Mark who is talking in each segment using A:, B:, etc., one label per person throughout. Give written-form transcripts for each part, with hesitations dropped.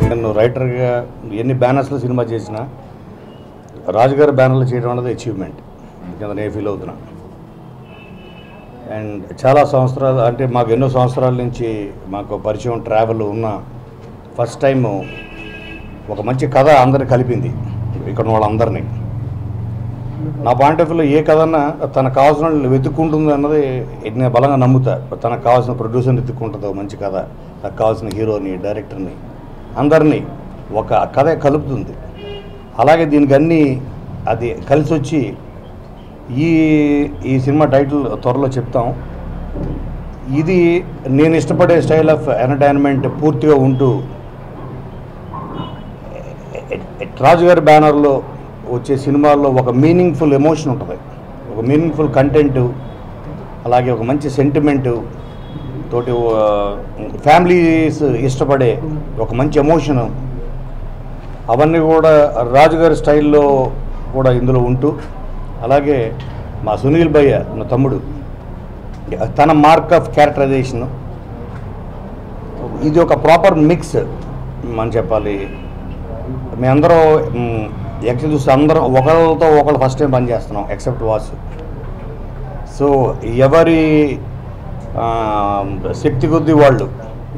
A: నేను రైటర్గా ఎన్ని బ్యానర్స్లో సినిమా చేసినా రాజుగారి బ్యానర్లు చేయడం అనేది అచీవ్మెంట్ కింద నేను ఫీల్ అవుతున్నా. అండ్ చాలా సంవత్సరాలు అంటే మాకు ఎన్నో సంవత్సరాల నుంచి మాకు పరిచయం ట్రావెల్ ఉన్న ఫస్ట్ టైం ఒక మంచి కథ అందరిని కలిపింది ఇక్కడ వాళ్ళందరినీ. నా పాయింట్ ఆఫ్ వ్యూలో ఏ కథ అన్నా తనకు కావాల్సిన వాళ్ళు వెతుక్కుంటుంది అన్నది నేను బలంగా నమ్ముతా. తనకు కావాల్సిన ప్రొడ్యూసర్ని వెతుక్కుంటుందో మంచి కథ, తనకు కావాల్సిన హీరోని, డైరెక్టర్ని, అందరినీ ఒక కథ కలుపుతుంది. అలాగే దీనికి అన్నీ అది కలిసి వచ్చి ఈ సినిమా టైటిల్ త్వరలో చెప్తాం. ఇది నేను ఇష్టపడే స్టైల్ ఆఫ్ ఎంటర్టైన్మెంట్ పూర్తిగా ఉంటూ రాజుగారి బ్యానర్లో వచ్చే సినిమాల్లో ఒక మీనింగ్ఫుల్ ఎమోషన్ ఉంటుంది, ఒక మీనింగ్ఫుల్ కంటెంటు, అలాగే ఒక మంచి సెంటిమెంటు తోటి ఫ్యామిలీస్ ఇష్టపడే ఒక మంచి ఎమోషను, అవన్నీ కూడా రాజుగారి స్టైల్లో కూడా ఇందులో ఉంటూ, అలాగే మా సునీల్ భయ్య నా తమ్ముడు తన మార్క్ ఆఫ్ క్యారెక్టరైజేషను, ఇది ఒక ప్రాపర్ మిక్స్ అని చెప్పాలి. మీ అందరూ యాక్చువల్ చూస్తే అందరం ఒకరితో ఒకళ్ళు ఫస్ట్ టైం పనిచేస్తున్నాం ఎక్సెప్ట్ వాసు. సో ఎవరి శక్తి కొద్దీ వాళ్ళు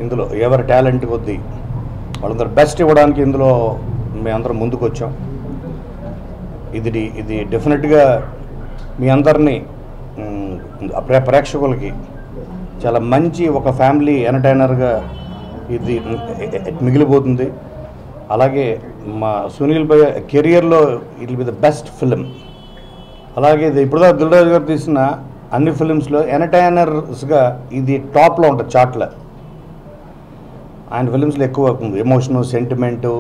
A: ఇందులో, ఎవరి టాలెంట్ కొద్దీ వాళ్ళందరూ బెస్ట్ ఇవ్వడానికి ఇందులో మేము అందరం ముందుకు వచ్చాం. ఇది డెఫినెట్గా మీ అందరినీ ప్రేక్షకులకి చాలా మంచి ఒక ఫ్యామిలీ ఎంటర్టైనర్గా ఇది మిగిలిపోతుంది. అలాగే మా సునీల్ భయ్య కెరియర్లో it will be the best film. అలాగే ఇప్పుడు దిల్ రాజు గారు తీసిన అన్ని ఫిలిమ్స్లో ఎంటర్టైనర్స్గా ఇది టాప్లో ఉంటుంది చార్ట్లో. ఆయన ఫిలిమ్స్లో ఎక్కువ ఎమోషను, సెంటిమెంటు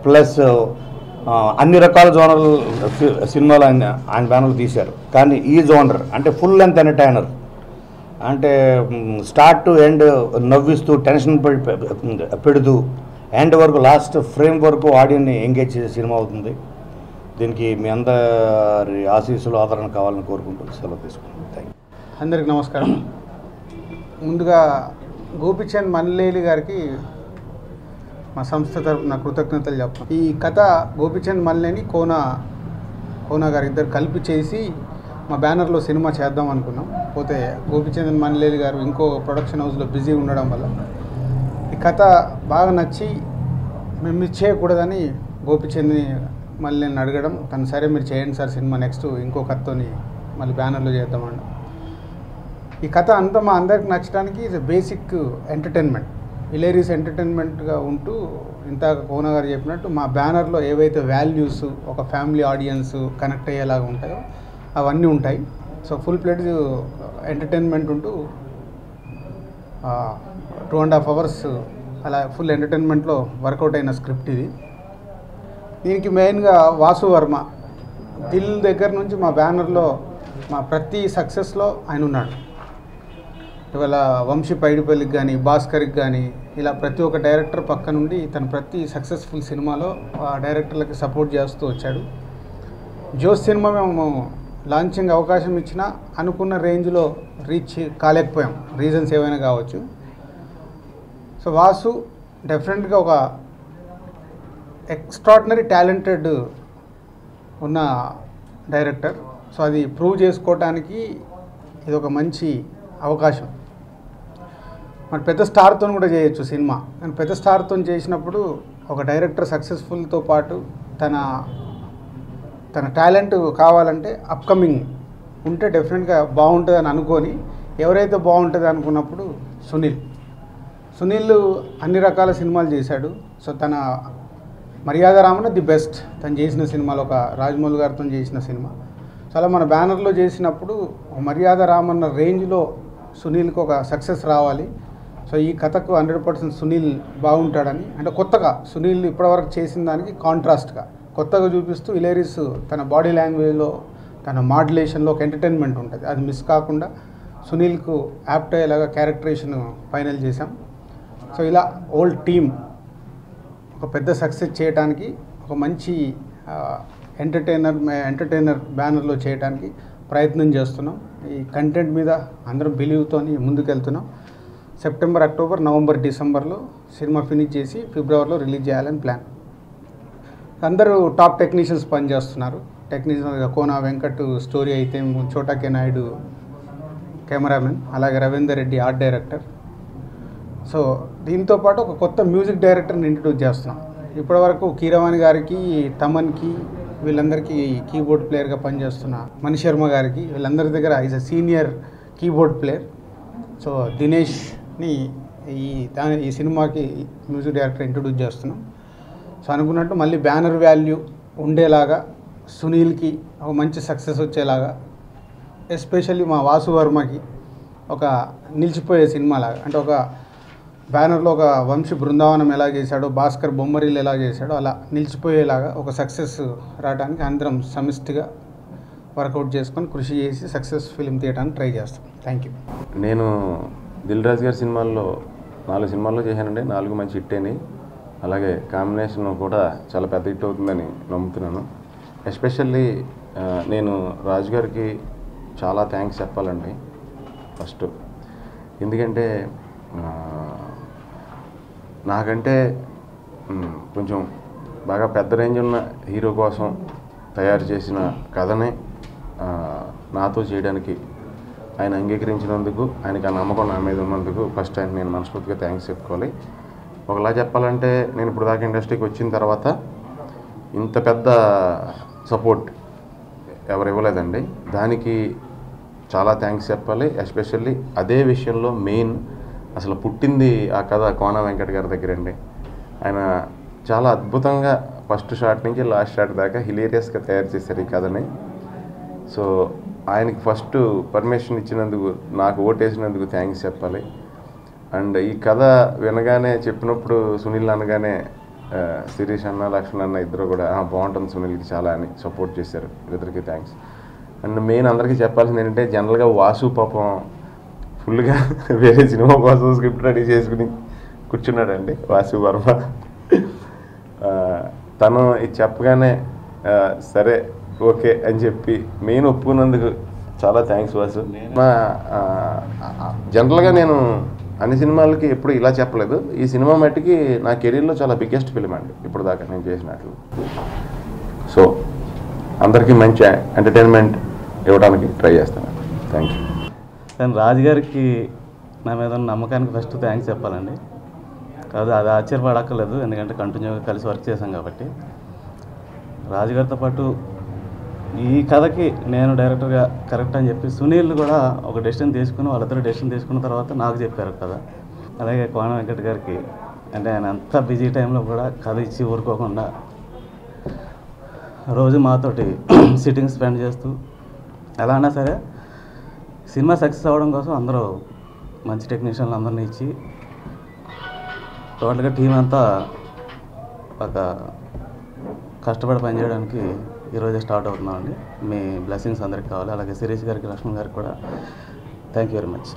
A: ప్లస్ అన్ని రకాల జోనర్ సినిమాలు ఆయన బ్యానర్లు తీశారు. కానీ ఈ జోనర్ అంటే ఫుల్ లెంత్ ఎంటర్టైనర్, అంటే స్టార్ట్ టు ఎండ్ నవ్విస్తూ టెన్షన్ పెడుతూ ఎండ్ వరకు లాస్ట్ ఫ్రేమ్ వరకు ఆడియన్ని ఎంగేజ్ చేసే సినిమా అవుతుంది. దీనికి మీ అందరి ఆశీస్సులు, ఆదరణ కావాలని కోరుకుంటూ సెలవు తీసుకుంటాం. Thank you.
B: అందరికి నమస్కారం. ముందుగా గోపిచంద్ మల్లేలి గారికి మా సంస్థ తరపున కృతజ్ఞతలు చెప్తాం. ఈ కథ గోపిచంద్ మల్లేని కోనా గారు ఇద్దరు కలిపి చేసి మా బ్యానర్లో సినిమా చేద్దాం అనుకున్నాం. పోతే గోపిచంద్ మల్లేలి గారు ఇంకో ప్రొడక్షన్ హౌస్లో బిజీ ఉండడం వల్ల ఈ కథ బాగా నచ్చి మేము మిస్ చేయకూడదని గోపిచంద్ని మళ్ళీ నేను అడగడం, తను సరే మీరు చేయండి సార్ సినిమా, నెక్స్ట్ ఇంకో కథతోని మళ్ళీ బ్యానర్లో చేద్దామండి. ఈ కథ అంతా మా అందరికి నచ్చడానికి ఇది బేసిక్ ఎంటర్టైన్మెంట్, హిలేరియస్ ఎంటర్టైన్మెంట్గా ఉంటూ ఇంత కోన గారు చెప్పినట్టు మా బ్యానర్లో ఏవైతే వాల్యూస్ ఒక ఫ్యామిలీ ఆడియన్స్ కనెక్ట్ అయ్యేలాగా ఉంటాయో అవన్నీ ఉంటాయి. సో ఫుల్ ప్లేట్ ఎంటర్టైన్మెంట్ ఉంటూ 2.5 hours అలా ఫుల్ ఎంటర్టైన్మెంట్లో వర్కౌట్ అయిన స్క్రిప్ట్ ఇది. దీనికి మెయిన్గా వాసు వర్మ దిల్ దగ్గర నుంచి మా బ్యానర్లో మా ప్రతి సక్సెస్లో ఆయన ఉన్నాడు. ఇవాళ వంశీ పైడిపల్లికి కానీ, భాస్కర్కి కానీ, ఇలా ప్రతి ఒక్క డైరెక్టర్ పక్క నుండి తను ప్రతి సక్సెస్ఫుల్ సినిమాలో ఆ డైరెక్టర్లకి సపోర్ట్ చేస్తూ వచ్చాడు. జోస్ సినిమా మేము లాంచింగ్ అవకాశం ఇచ్చినా అనుకున్న రేంజ్లో రీచ్ కాలేకపోయాం, రీజన్స్ ఏవైనా కావచ్చు. సో వాసు డెఫినెట్గా ఒక ఎక్స్ట్రాడినరీ టాలెంటెడ్ ఉన్న డైరెక్టర్. సో అది ప్రూవ్ చేసుకోవటానికి ఇది ఒక మంచి అవకాశం. మరి పెద్ద స్టార్తో కూడా చేయొచ్చు సినిమా, కానీ పెద్ద స్టార్తో చేసినప్పుడు ఒక డైరెక్టర్ సక్సెస్ఫుల్తో పాటు తన టాలెంట్ కావాలంటే అప్కమింగ్ ఉంటే డెఫినెట్గా బాగుంటుందని అనుకొని, ఎవరైతే బాగుంటుంది అనుకున్నప్పుడు సునీల్ అన్ని రకాల సినిమాలు చేశాడు. సో తన మర్యాద రామన్న ది బెస్ట్ తను చేసిన సినిమాలో, ఒక రాజమౌళి గారితో చేసిన సినిమా. సో అలా మన బ్యానర్లో చేసినప్పుడు మర్యాద రామన్న రేంజ్లో సునీల్కి ఒక సక్సెస్ రావాలి. సో ఈ కథకు 100% సునీల్ బాగుంటాడని, అంటే కొత్తగా సునీల్ ఇప్పటివరకు చేసిన దానికి కాంట్రాస్ట్గా కొత్తగా చూపిస్తూ హిలేరియస్ తన బాడీ లాంగ్వేజ్లో, తన మాడ్యులేషన్లో ఒక ఎంటర్టైన్మెంట్ ఉంటుంది. అది మిస్ కాకుండా సునీల్కు యాప్ట్ అయ్యేలాగా క్యారెక్టరేషన్ ఫైనల్ చేశాం. సో ఇలా ఓల్డ్ టీమ్ ఒక పెద్ద సక్సెస్ చేయడానికి, ఒక మంచి ఎంటర్టైనర్ బ్యానర్లో చేయడానికి ప్రయత్నం చేస్తున్నాం. ఈ కంటెంట్ మీద అందరం బిలీవ్తో ముందుకెళ్తున్నాం. సెప్టెంబర్, అక్టోబర్, నవంబర్, డిసెంబర్లో సినిమా ఫినిష్ చేసి ఫిబ్రవరిలో రిలీజ్ చేయాలని ప్లాన్. అందరూ టాప్ టెక్నీషియన్స్ పనిచేస్తున్నారు. టెక్నీషియన్గా కోన వెంకట్ స్టోరీ అయితే, చోటా కే నాయుడు కెమెరామెన్, అలాగే Ravinder Reddy art director. So దీంతో పాటు ఒక కొత్త మ్యూజిక్ డైరెక్టర్ని ఇంట్రడ్యూస్ చేస్తున్నాం. ఇప్పటివరకు కీరవాణి గారికి, తమన్కి, వీళ్ళందరికీ కీబోర్డ్ ప్లేయర్గా పనిచేస్తున్న మణి శర్మ గారికి, వీళ్ళందరి దగ్గర is a senior keyboard player. So దినేష్ని ఈ సినిమాకి మ్యూజిక్ డైరెక్టర్ ఇంట్రడ్యూస్ చేస్తున్నాం. సో అనుకున్నట్టు మళ్ళీ బ్యానర్ వాల్యూ ఉండేలాగా, సునీల్కి ఒక మంచి సక్సెస్ వచ్చేలాగా, ఎస్పెషల్లీ మా వాసు వర్మకి ఒక నిలిచిపోయే సినిమాలాగా, అంటే ఒక బ్యానర్లో ఒక వంశీ బృందావనం ఎలా చేశాడో, భాస్కర్ బొమ్మరీలు ఎలా చేశాడో అలా నిలిచిపోయేలాగా ఒక సక్సెస్ రావడానికి అందరం సమిష్టిగా వర్కౌట్ చేసుకొని కృషి చేసి సక్సెస్ ఫిల్మ్ తీయడానికి ట్రై చేస్తాం. Thank you.
C: నేను దిల్ రాజు గారి సినిమాల్లో 4 సినిమాల్లో చేశానండి. 4 మంచి హిట్ అయినాయి. అలాగే కాంబినేషన్ కూడా చాలా పెద్ద హిట్ అవుతుందని నమ్ముతున్నాను. ఎస్పెషల్లీ నేను రాజు గారికి చాలా థ్యాంక్స్ చెప్పాలండి ఫస్ట్. ఎందుకంటే నాకంటే కొంచెం బాగా పెద్ద రేంజ్ ఉన్న హీరో కోసం తయారు చేసిన కథని నాతో చేయడానికి ఆయన అంగీకరించినందుకు, ఆయనకి ఆ నమ్మకం నా మీద ఉన్నందుకు ఫస్ట్ ఆయన నేను మనస్ఫూర్తిగా థ్యాంక్స్ చెప్పుకోవాలి. ఒకలా చెప్పాలంటే నేను ఇప్పుడు దాకా ఇండస్ట్రీకి వచ్చిన తర్వాత ఇంత పెద్ద సపోర్ట్ ఎవరు ఇవ్వలేదండి. దానికి చాలా థ్యాంక్స్ చెప్పాలి. ఎస్పెషల్లీ అదే విషయంలో మెయిన్ అసలు పుట్టింది ఆ కథ కోన వెంకట్ గారి దగ్గరండి. ఆయన చాలా అద్భుతంగా ఫస్ట్ షాట్ నుంచి లాస్ట్ షాట్ దాకా హిలేరియస్గా తయారు చేశారు ఈ కథని. సో ఆయనకి ఫస్ట్ పర్మిషన్ ఇచ్చినందుకు, నాకు ఓటేసినందుకు థ్యాంక్స్ చెప్పాలి. అండ్ ఈ కథ వినగానే చెప్పినప్పుడు సునీల్ అనగానే శిరీష్ అన్న, లక్ష్మణ్ అన్న ఇద్దరు కూడా బాగుంటుంది సునీల్కి చాలా అని సపోర్ట్ చేశారు. ఇద్దరికి థ్యాంక్స్. అండ్ మెయిన్ అందరికీ చెప్పాల్సింది ఏంటంటే, జనరల్గా వాసు పాపం ఫుల్గా వేరే సినిమా కోసం స్క్రిప్ట్ రెడీ చేసుకుని కూర్చున్నాడండి వాసు వర్మ. తను ఇది చెప్పగానే సరే ఓకే అని చెప్పి మెయిన్ ఒప్పుకున్నందుకు చాలా థ్యాంక్స్ వాసు. జనరల్గా నేను అన్ని సినిమాలకి ఎప్పుడు ఇలా చెప్పలేదు. ఈ సినిమా మట్టికి నా కెరీర్లో చాలా బిగ్గెస్ట్ ఫిల్మ్ అండి ఇప్పుడు దాకా నేను చేసినట్లు. సో అందరికీ మంచి ఎంటర్టైన్మెంట్ ఇవ్వడానికి ట్రై చేస్తాను. Thank you.
D: నేను రాజుగారికి నా మీద ఉన్న నమ్మకానికి ఫస్ట్ థ్యాంక్స్ చెప్పాలండి. కాదు అది ఆశ్చర్యపడక్కర్లేదు, ఎందుకంటే కంటిన్యూగా కలిసి వర్క్ చేశాం కాబట్టి. రాజుగారితో పాటు ఈ కథకి నేను డైరెక్టర్గా కరెక్ట్ అని చెప్పి సునీల్ కూడా ఒక డెసిషన్ తీసుకుని, వాళ్ళిద్దరు డెసిషన్ తీసుకున్న తర్వాత నాకు చెప్పారు కథ. అలాగే కోన వెంకట్ గారికి, అంటే ఆయన అంత బిజీ టైంలో కూడా కథ ఇచ్చి ఊరుకోకుండా రోజు మాతోటి సిట్టింగ్ స్పెండ్ చేస్తూ ఎలా అన్నా సరే సినిమా సక్సెస్ అవ్వడం కోసం అందరూ మంచి టెక్నీషియన్లు అందరినీ ఇచ్చి టోటల్గా టీం అంతా ఒక కష్టపడి పనిచేయడానికి ఈరోజే స్టార్ట్ అవుతున్నామండి. మీ బ్లెస్సింగ్స్ అందరికి కావాలి. అలాగే శిరీష్ గారికి, లక్ష్మణ్ గారికి కూడా థ్యాంక్ యూ వెరీ మచ్.